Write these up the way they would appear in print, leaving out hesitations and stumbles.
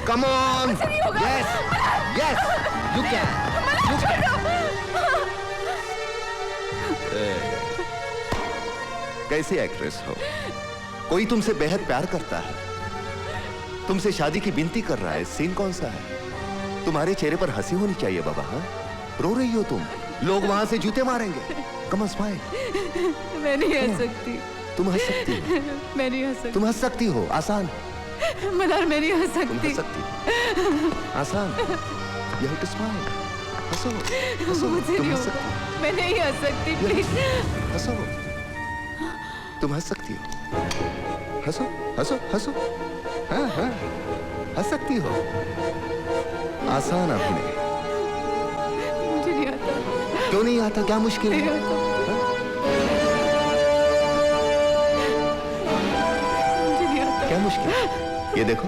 Come on. Yes. Yes. You can. You can. कैसी actress हो? कोई तुमसे बेहद प्यार करता है, तुमसे शादी की विनती कर रहा है। सीन कौन सा है? तुम्हारे चेहरे पर हंसी होनी चाहिए बाबा। हाँ, रो रही हो तुम, लोग वहां से जूते मारेंगे। Come on smile. मैं नहीं हंस सकती। तुम हंस सकती हो। मैं नहीं हंस सकती। तुम हंस सकती हो, आसान। मल्हार मैं नहीं हंस सकती। तुम हंस सकती हो, आसान। You have to smile. हंसो, हंसो। मुझे तुम नहीं हंस होगा। सकती हो। मैं नहीं हंस सकती, प्लीज। हंसो, तुम हंस सकती हो। हंसो, हंसो, हंसो। हाँ, हाँ, हंस सकती हो। आसान अभिनय। मुझे नहीं आता। क्यों नहीं आता? क्या मुश्किल है? नहीं आता। मुझे नहीं आता। क्या मुश्किल है? ये देखो।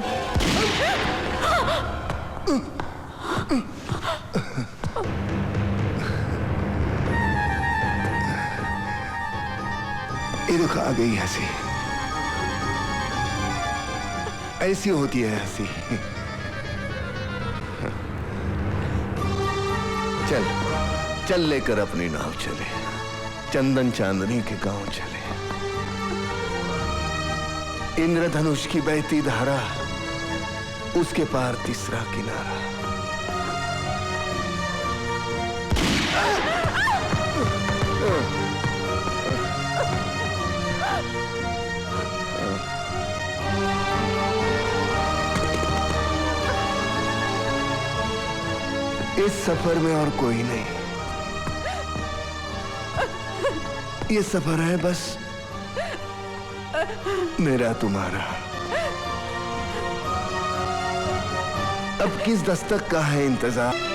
ये देखो, आ गई हंसी। ऐसी होती है हंसी। चल चल लेकर अपनी नाव चले, चंदन चांदनी के गांव चले। इंद्रधनुष की बहती धारा, उसके पार तीसरा किनारा। इस सफर में और कोई नहीं, ये सफर है बस मेरा तुम्हारा। अब किस दस्तक का है इंतजार?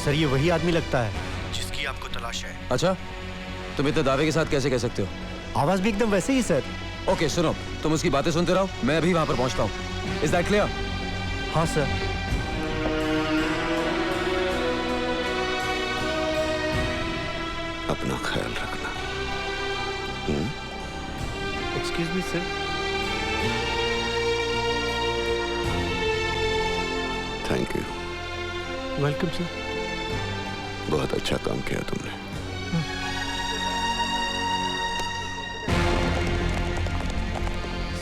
सर ये वही आदमी लगता है जिसकी आपको तलाश है। अच्छा, तुम इतने दावे के साथ कैसे कह सकते हो? आवाज भी एकदम वैसे ही सर। ओके सुनो, तुम उसकी बातें सुनते रहो, मैं अभी वहां पर पहुंचता हूँ। Is that clear? हाँ सर। अपना ख्याल रखना। Excuse me sir. Thank you. Welcome sir. बहुत अच्छा काम किया तुमने।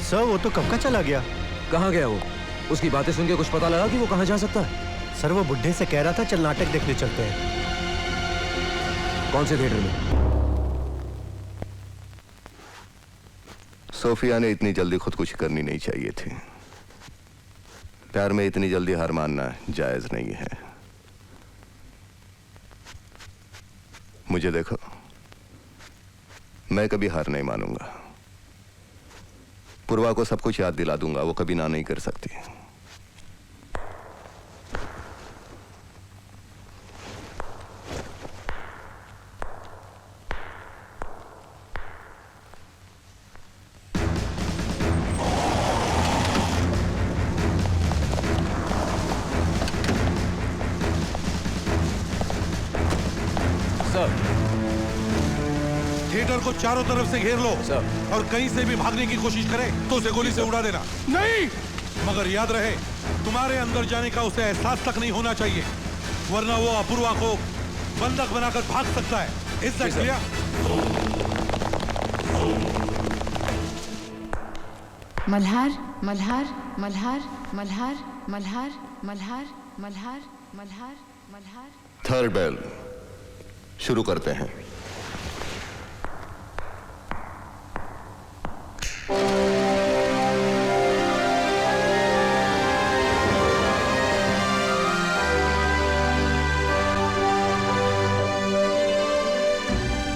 सर वो तो कब का चला गया। कहाँ गया वो? उसकी बातें सुन के कुछ पता लगा कि वो कहाँ जा सकता है? सर वो बुड्ढे से कह रहा था चल नाटक देखने चलते हैं। कौन से थिएटर में? सोफिया ने इतनी जल्दी खुदकुशी करनी नहीं चाहिए थी। प्यार में इतनी जल्दी हार मानना जायज नहीं है। मुझे देखो, मैं कभी हार नहीं मानूंगा। पूर्वा को सब कुछ याद दिला दूंगा, वो कभी ना नहीं कर सकती। थिएटर को चारों तरफ से घेर लो सर। और कहीं से भी भागने की कोशिश करे तो उसे गोली से उड़ा देना। नहीं, मगर याद रहे, तुम्हारे अंदर जाने का उसे एहसास तक नहीं होना चाहिए। वरना वो अपूर्वा को बंधक बनाकर भाग सकता है। Is that clear? Malhar Malhar Malhar Malhar Malhar Malhar Malhar Malhar Malhar. Third bell शुरू करते हैं।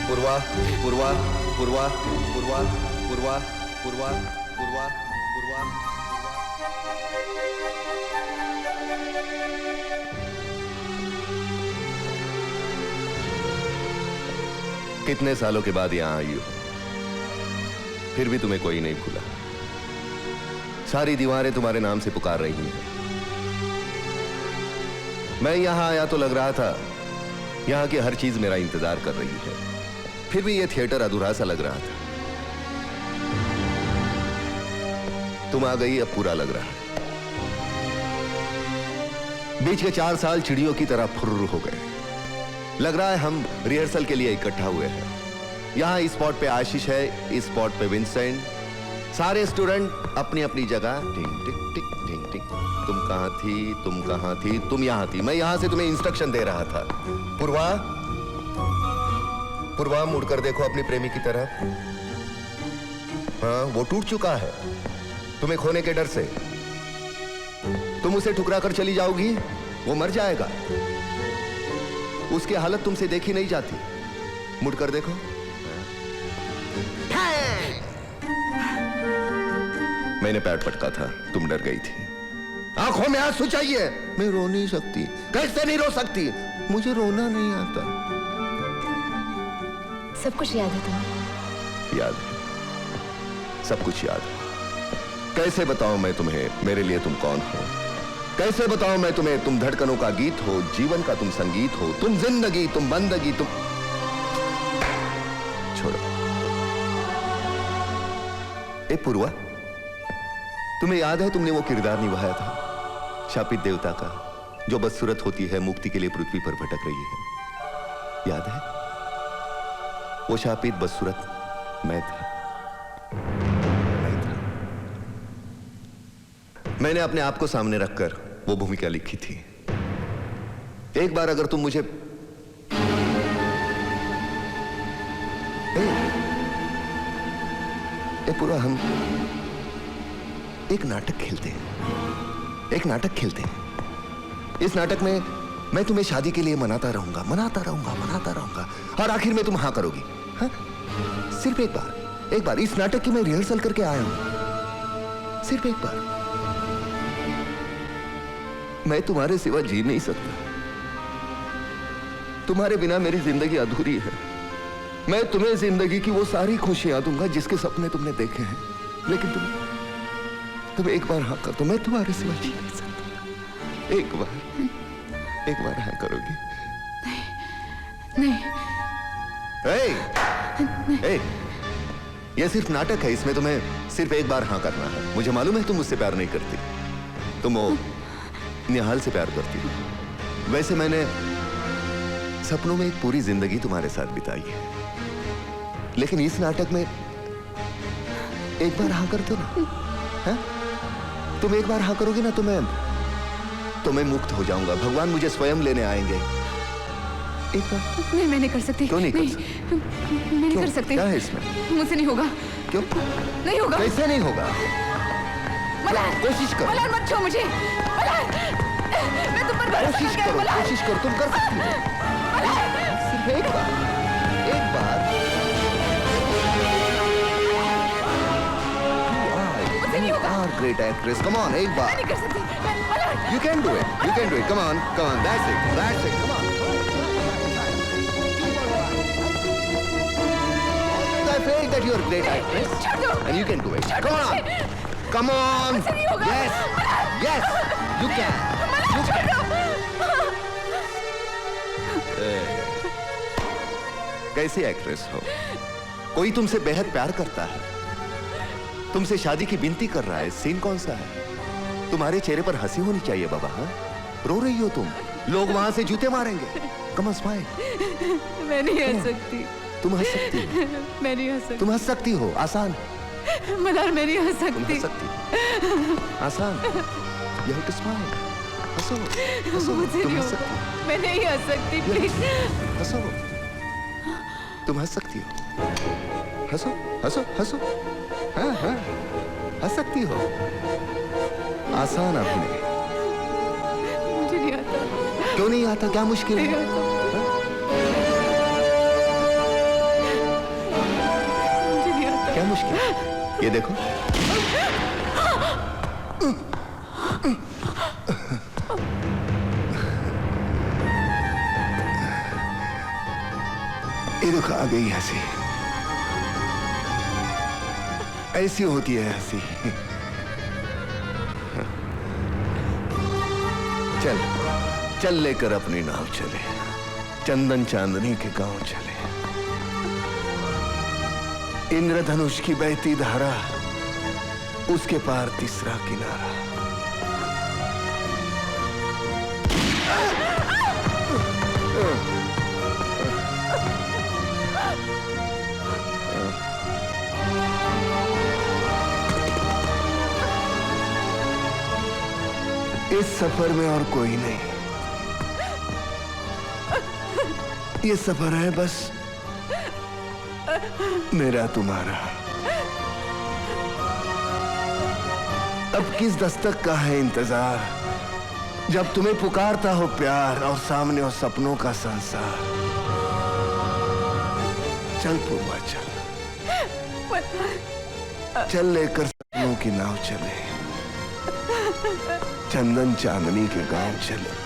पूर्वा पूर्वा पूर्वा पूर्वा पूर्वा पूर्वा पूर्वा पूर्वा। कितने सालों के बाद यहां आई हो, फिर भी तुम्हें कोई नहीं भूला। सारी दीवारें तुम्हारे नाम से पुकार रही हैं। मैं यहां आया तो लग रहा था यहां की हर चीज मेरा इंतजार कर रही है, फिर भी यह थिएटर अधूरा सा लग रहा था। तुम आ गई, अब पूरा लग रहा है। बीच के 4 साल चिड़ियों की तरह फुर्र हो गए। लग रहा है हम रिहर्सल के लिए इकट्ठा हुए हैं। यहां इस स्पॉट पे आशीष है, इस स्पॉट पे विंसेंट, सारे स्टूडेंट अपनी अपनी जगह। टिंग टिक टिक टिंग टिक। तुम कहां थी, तुम कहां थी, तुम यहां थी, मैं यहां से तुम्हें इंस्ट्रक्शन दे रहा था। पूर्वा पूर्वा, मुड़कर देखो अपनी प्रेमी की तरफ। हाँ, वो टूट चुका है तुम्हें खोने के डर से। तुम उसे ठुकरा कर चली जाओगी, वो मर जाएगा। उसकी हालत तुमसे देखी नहीं जाती। मुड़कर देखो। मैंने पैर पटका था, तुम डर गई थी। आंखों में आंसू चाहिए। मैं रो नहीं सकती। कैसे नहीं रो सकती? मुझे रोना नहीं आता। सब कुछ याद है तुम्हें? याद है, सब कुछ याद है। कैसे बताऊं मैं तुम्हें मेरे लिए तुम कौन हो? कैसे बताऊं मैं तुम्हें तुम धड़कनों का गीत हो, जीवन का तुम संगीत हो, तुम जिंदगी, तुम बंदगी, तुम। छोड़ो। ए पूर्वा, तुम्हें याद है तुमने वो किरदार निभाया था शापित देवता का, जो बदसूरत होती है, मुक्ति के लिए पृथ्वी पर भटक रही है। याद है? वो शापित बदसूरत मैं था। मैंने अपने आप को सामने रखकर वो भूमिका लिखी थी। एक बार अगर तुम मुझे पूरा हम एक नाटक खेलते हैं, एक नाटक खेलते हैं। इस नाटक में मैं तुम्हें शादी के लिए मनाता रहूंगा, मनाता रहूंगा, मनाता रहूंगा, और आखिर में तुम हाँ करोगी। हाँ? सिर्फ एक बार, एक बार। इस नाटक की मैं रिहर्सल करके आया हूं, सिर्फ एक बार। मैं तुम्हारे सिवा जी नहीं सकता। तुम्हारे बिना मेरी जिंदगी अधूरी है। मैं तुम्हें जिंदगी की वो सारी खुशियां दूंगा जिसके सपने तुमने देखे हैं, लेकिन तुम एक बार हाँ कर दो, मैं तुम्हारे सिवा जी नहीं सकता। एक बार हाँ करोगी? नहीं। ए, ये सिर्फ नाटक है, इसमें तुम्हें सिर्फ एक बार हाँ करना है। मुझे मालूम है तुम मुझसे प्यार नहीं करती, तुम वो निहाल से प्यार करती हो। वैसे मैंने सपनों में एक पूरी जिंदगी तुम्हारे साथ बिताई है, लेकिन इस नाटक में एक बार हाँ कर दो ना। हाँ? तुम एक बार हाँ करोगे ना तो मैं मुक्त हो जाऊंगा। भगवान मुझे स्वयं लेने आएंगे। एक बार। नहीं, मैं नहीं कर सकती। क्यों नहीं कर सकती? मैं नहीं कर सकती। क्या है इसमें? मुझसे नहीं होगा। क्यों नहीं होगा? कैसे नहीं होगा? मल्हार, कोशिश करो। मल्हार मत छो मुझे। मल्हार, मैं तुम पर भरोसा कोशिश करती हूँ, करो, मल्हार। कोशिश करो, तुम कर सकती हो। सिर्फ एक बार, एक बार। मुझसे नहीं होगा। ग्रेट एक्ट्रेस, कम ऑन, एक मैं बार। नहीं कर सकती। Malhar, You can do it. You can do it. Come on, come on. That's it. That's it. Come on. I feel that you're a great actress, छोड़ दो। and you can do it. छोड़ दो Come on. मुझे। Come on. मुझसे नहीं होगा। Yes. Yes. You can. Malhar, छोड़ दो। कैसी एक्ट्रेस हो? कोई तुमसे बेहद प्यार करता है, तुमसे शादी की विनती कर रहा है। सीन कौन सा है? तुम्हारे चेहरे पर हंसी होनी चाहिए बाबा। हाँ? रो रही हो तुम। लोग वहां से जूते मारेंगे। Come on smile. मैं नहीं हंस सकती। तुम हंस सकती हो, मैं नहीं हंस सकती। तुम हंस सकती हो, आसान। मल्हार मैं नहीं हंस तुम सकती। हंस सकती हो, आसान। You have to smile. हंसो, हंसो, मुझसे तुम नहीं हंस होगा। सकती हो, मैं नहीं हंस सकती प्लीज। हंसो, तुम हंस सकती हो, हंसो, हंसो, हंसो। हाँ हाँ, हंस सकती हो, आसान अभिनय। मुझे नहीं आता। क्यों नहीं आता? क्या मुश्किल नहीं है? आता। हाँ? मुझे नहीं आता। क्या मुश्किल है? ये देखो, ये देखो आ गई हंसी। ऐसी होती है हंसी। चल चल लेकर अपनी नाव चले, चंदन चांदनी के गांव चले। इंद्रधनुष की बहती धारा, उसके पार तीसरा किनारा। इस सफर में और कोई नहीं, ये सफर है बस मेरा तुम्हारा। अब किस दस्तक का है इंतजार, जब तुम्हें पुकारता हो प्यार और सामने हो सपनों का संसार। चल पूर्वा चल, चल लेकर सपनों की नाव चले, चंदन चांदनी के गांव चले।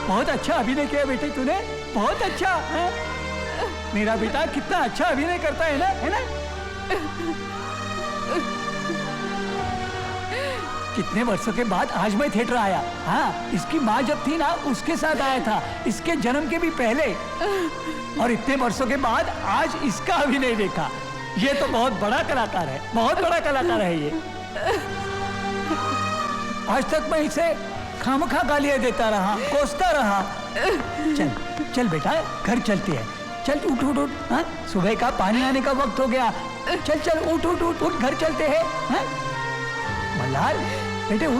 बहुत अच्छा अभिनय किया बेटे तूने, बहुत अच्छा है? मेरा बेटा कितना अच्छा अभिनय करता है ना? कितने वर्षों के बाद आज मैं थिएटर आया। हाँ, इसकी माँ जब थी ना उसके साथ आया था, इसके जन्म के भी पहले, और इतने वर्षों के बाद आज इसका अभिनय देखा। ये तो बहुत बड़ा कलाकार है, बहुत बड़ा कलाकार है ये। आज तक मैं इसे खामखा गालियां देता रहा, कोसता रहा। चल चल बेटा, घर चलते हैं। चल उठ उठ उठ। हाँ, सुबह का पानी आने का वक्त हो गया। चल चल उठ उठ उठ उठ, घर चलते हैं। हाँ? मल्हार बेटे उठ।